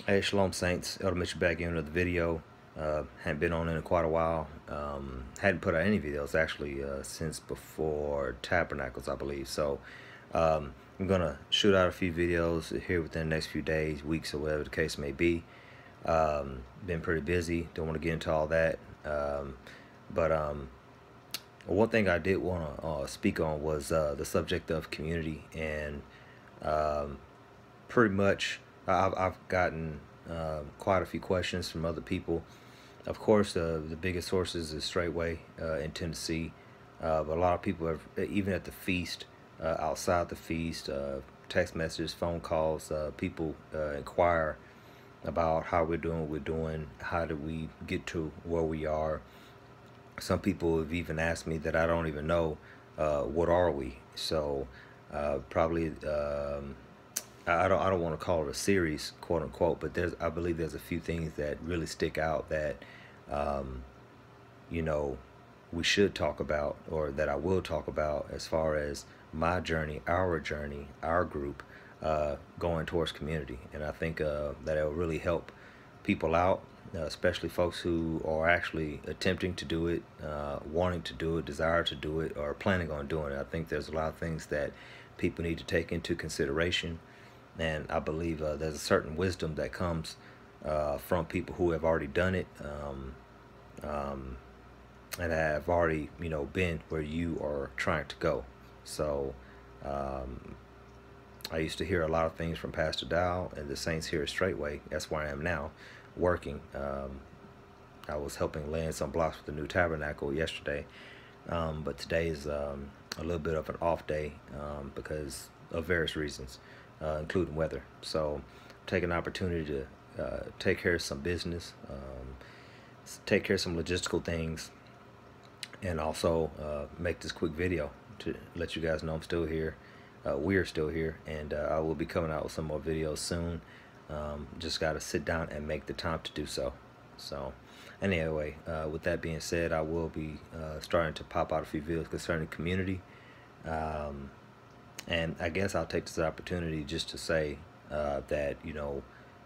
Hey, Shalom Saints. Elder Mitchell back in another video. Hadn't been on in quite a while. Hadn't put out any videos actually since before Tabernacles, I believe. So I'm gonna shoot out a few videos here within the next few days, weeks, or whatever the case may be. Been pretty busy. Don't want to get into all that. But one thing I did want to speak on was the subject of community, and um, pretty much I've gotten quite a few questions from other people. Of course, the biggest sources is Straightway in Tennessee, but a lot of people have, even at the feast, outside the feast, text messages, phone calls, people inquire about how we're doing what we're doing, how did we get to where we are. Some people have even asked me that I don't even know what are we. So probably I don't want to call it a series, quote unquote, but I believe there's a few things that really stick out that um, you know we should talk about, or that I will talk about, as far as my journey, our group going towards community. And I think that it will really help people out, especially folks who are actually attempting to do it, wanting to do it, desire to do it, or planning on doing it. I think there's a lot of things that people need to take into consideration, and I believe there's a certain wisdom that comes from people who have already done it, um, and have already, been where you are trying to go. So um, I used to hear a lot of things from Pastor Dow and the Saints here at Straightway. That's where I am now, working. I was helping land some blocks with the new tabernacle yesterday, but today is a little bit of an off day because of various reasons, including weather. So take an opportunity to take care of some business, take care of some logistical things, and also make this quick video to let you guys know I'm still here. We're still here, and I will be coming out with some more videos soon. Just got to sit down and make the time to do so. So anyway, with that being said, I will be starting to pop out a few videos concerning community. And I guess I'll take this opportunity just to say that,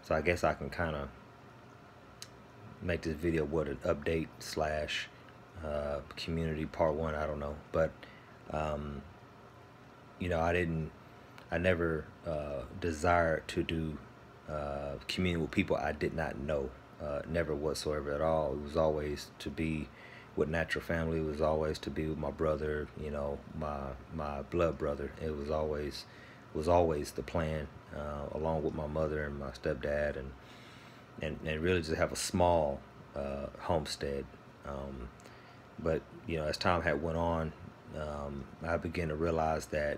so I guess I can kind of make this video what, an update slash community part one, I don't know. But um, I never desired to do community with people I did not know, never whatsoever at all. It was always to be with natural family. It was always to be with my brother, my blood brother. It was always the plan, along with my mother and my stepdad, and really just have a small homestead. But as time had went on, I began to realize that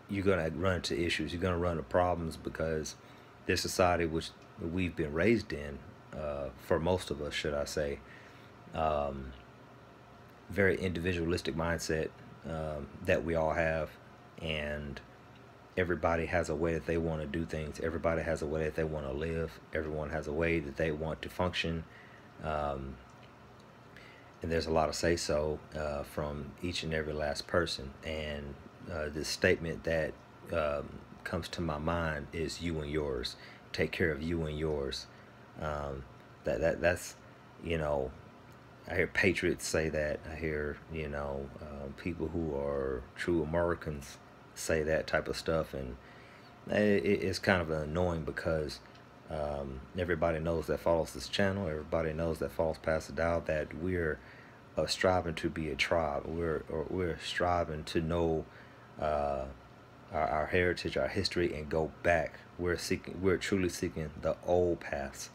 you're gonna run into issues. You're gonna run into problems because this society, which we've been raised in, for most of us, should I say, um, very individualistic mindset that we all have, and everybody has a way that they want to do things. Everybody has a way that they want to live. Everyone has a way that they want to function. Um, and there's a lot of say so from each and every last person. And this statement that comes to my mind is you and yours. Take care of you and yours. Um, that's you know I hear patriots say that. I hear people who are true Americans say that type of stuff, and it's kind of annoying because everybody knows that follows this channel. Everybody knows that follows Pastor Dow that we're striving to be a tribe. We're striving to know uh, our heritage, our history, and go back. We're truly seeking the old paths,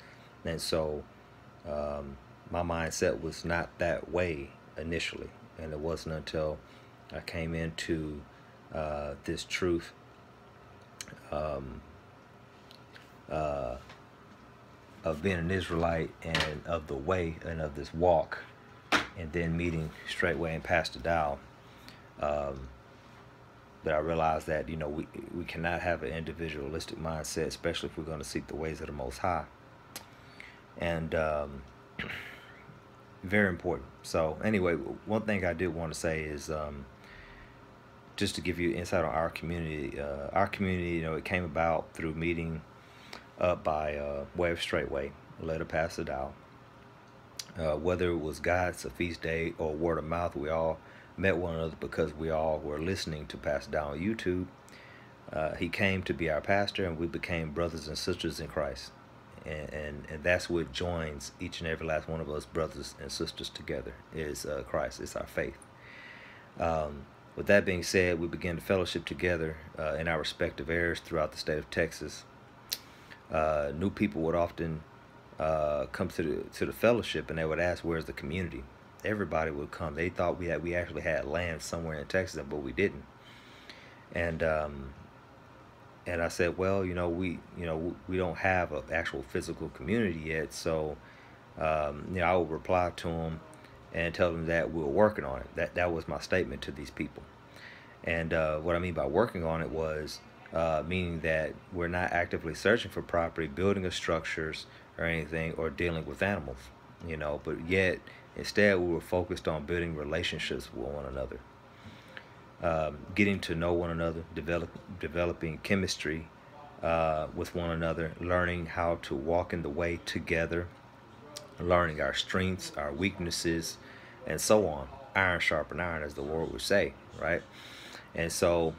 and so my mindset was not that way initially, and it wasn't until I came into this truth um, uh, of being an Israelite and of the way and of this walk, and then meeting Straightway and Pastor Dow, um, that I realized that we cannot have an individualistic mindset, especially if we're going to seek the ways of the Most High, and very important. So anyway, one thing I did want to say is just to give you insight on our community. Our community, it came about through meeting up by way of Straightway, led of Pastor Dow. Whether it was God's a feast day or word of mouth, we all met one another because we all were listening to Pastor Dow on YouTube. He came to be our pastor, and we became brothers and sisters in Christ. And that's what joins each and every last one of us brothers and sisters together is Christ. It's our faith. With that being said, we began to fellowship together in our respective areas throughout the state of Texas. New people would often come to the fellowship, and they would ask, "Where's the community?" Everybody would come. They thought we actually had land somewhere in Texas, but we didn't. And I said, well, we don't have an actual physical community yet. So I would reply to them and tell them that we're working on it. That was my statement to these people. And what I mean by working on it was meaning that we're not actively searching for property, building of structures or anything, or dealing with animals, but yet instead we were focused on building relationships with one another, getting to know one another, developing chemistry with one another, learning how to walk in the way together, learning our strengths, our weaknesses, and so on. Iron sharpen iron, as the Lord would say, right? And so,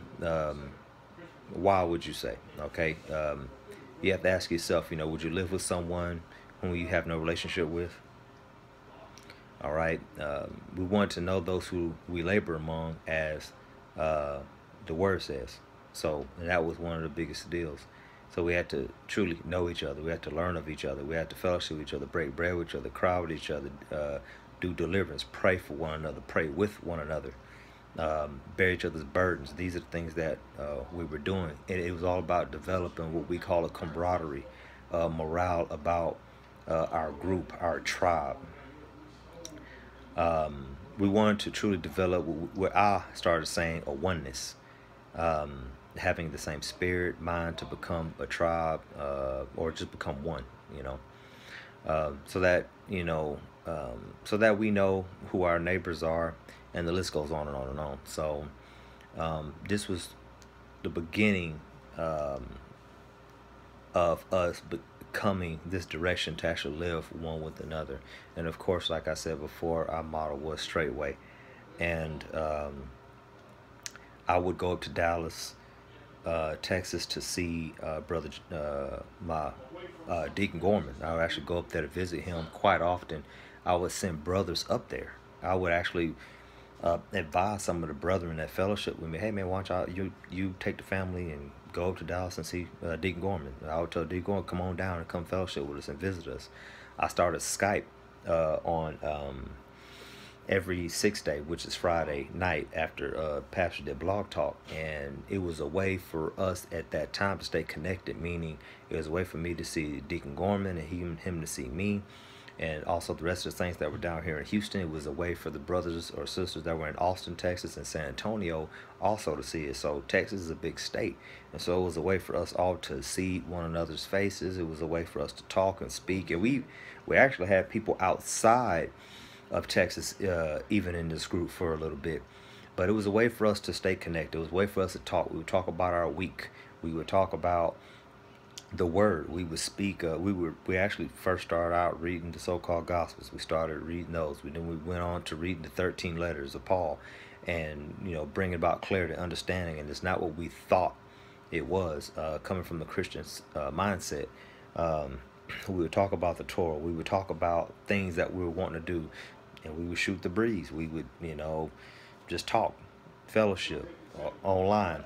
why would you say? Okay, you have to ask yourself, would you live with someone whom you have no relationship with? All right, we want to know those who we labor among, as the word says. So, and that was one of the biggest deals. So we had to truly know each other. We had to learn of each other. We had to fellowship with each other, break bread with each other, cry with each other, do deliverance, pray for one another, pray with one another, bear each other's burdens. These are the things that we were doing. And it was all about developing what we call a camaraderie, morale about our group, our tribe. We wanted to truly develop what I started saying, a oneness. Having the same spirit, mind, to become a tribe, or just become one, so that so that we know who our neighbors are, and the list goes on and on and on. So this was the beginning of us becoming this direction to actually live one with another. And of course, like I said before, our motto was Straightway. And I would go up to Dallas, Texas, to see my Deacon Gorman. I would actually go up there to visit him quite often. I would send brothers up there. I would actually advise some of the brethren that fellowship with me, hey man, why don't you take the family and go up to Dallas and see Deacon Gorman. I would tell Deacon Gorman, come on down and come fellowship with us and visit us. I started Skype on every 6th day, which is Friday night after Pastor did Blog Talk, and it was a way for us at that time to stay connected, meaning it was a way for me to see Deacon Gorman and him to see me, and also the rest of the saints that were down here in Houston. It was a way for the brothers or sisters that were in Austin, Texas, and San Antonio also to see it. So Texas is a big state, and so it was a way for us all to see one another's faces. It was a way for us to talk and speak, and we actually had people outside of Texas even in this group for a little bit. But it was a way for us to stay connected. It was a way for us to talk. We would talk about our week. We would talk about the word. We would speak. We actually first started out reading the so-called Gospels. We started reading those. Then we went on to reading the 13 letters of Paul, and bringing about clarity, understanding. And it's not what we thought it was, coming from the Christian mindset. We would talk about the Torah. We would talk about things that we were wanting to do, and we would shoot the breeze. We would, just talk, fellowship online.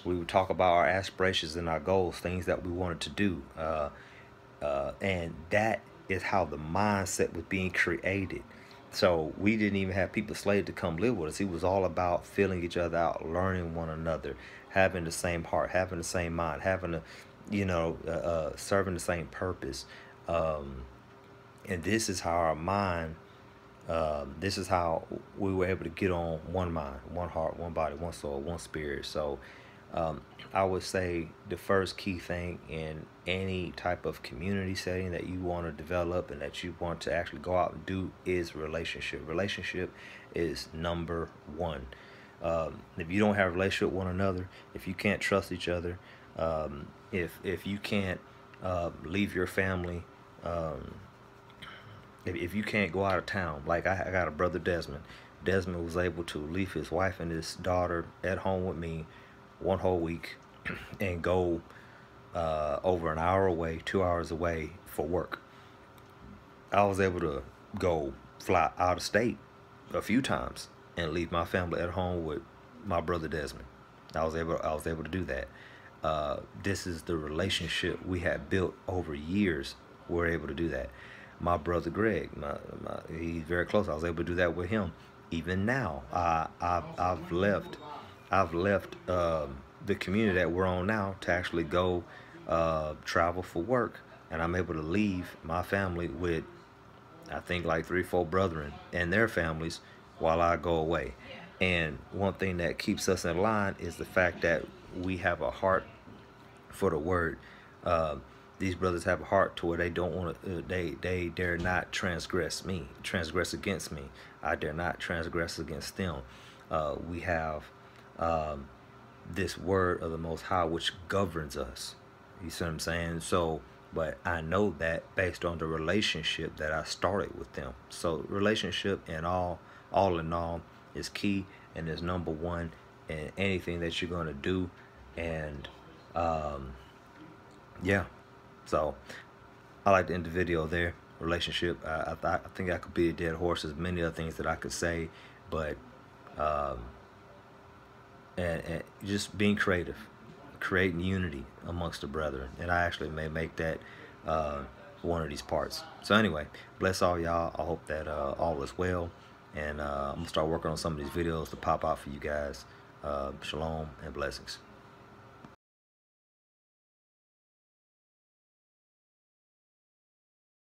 We would talk about our aspirations and our goals, things that we wanted to do. And that is how the mindset was being created. So we didn't even have people slated to come live with us. It was all about filling each other out, learning one another, having the same heart, having the same mind, having serving the same purpose. And this is how our mind, this is how we were able to get on one mind, one heart, one body, one soul, one spirit. So I would say the first key thing in any type of community setting that you want to develop and that you want to actually go out and do is relationship. Relationship is number one. If you don't have a relationship with one another, if you can't trust each other, If you can't leave your family, if you can't go out of town, like I got a brother Desmond. Desmond was able to leave his wife and his daughter at home with me one whole week and go over an hour away, 2 hours away for work. I was able to go fly out of state a few times and leave my family at home with my brother Desmond. I was able to do that. This is the relationship we had built over years. We're able to do that. My brother Greg, he's very close. I was able to do that with him. Even now, I've left the community that we're on now to actually go travel for work, and I'm able to leave my family with, I think, like 3, 4 brethren and their families while I go away. And one thing that keeps us in line is the fact that we have a heart for the word. These brothers have a heart to where they don't want to. They dare not transgress against me. I dare not transgress against them. We have this word of the Most High which governs us. You see what I'm saying? So, but I know that based on the relationship that I started with them. So, relationship and all in all, is key and is number one in anything that you're gonna do. And yeah, so I like to end the video there. Relationship. I think I could be a dead horse. There's many other things that I could say, but and just being creative, creating unity amongst the brethren. And I actually may make that one of these parts. So anyway, bless all y'all. I hope that all is well. And I'm going to start working on some of these videos to pop out for you guys. Shalom and blessings.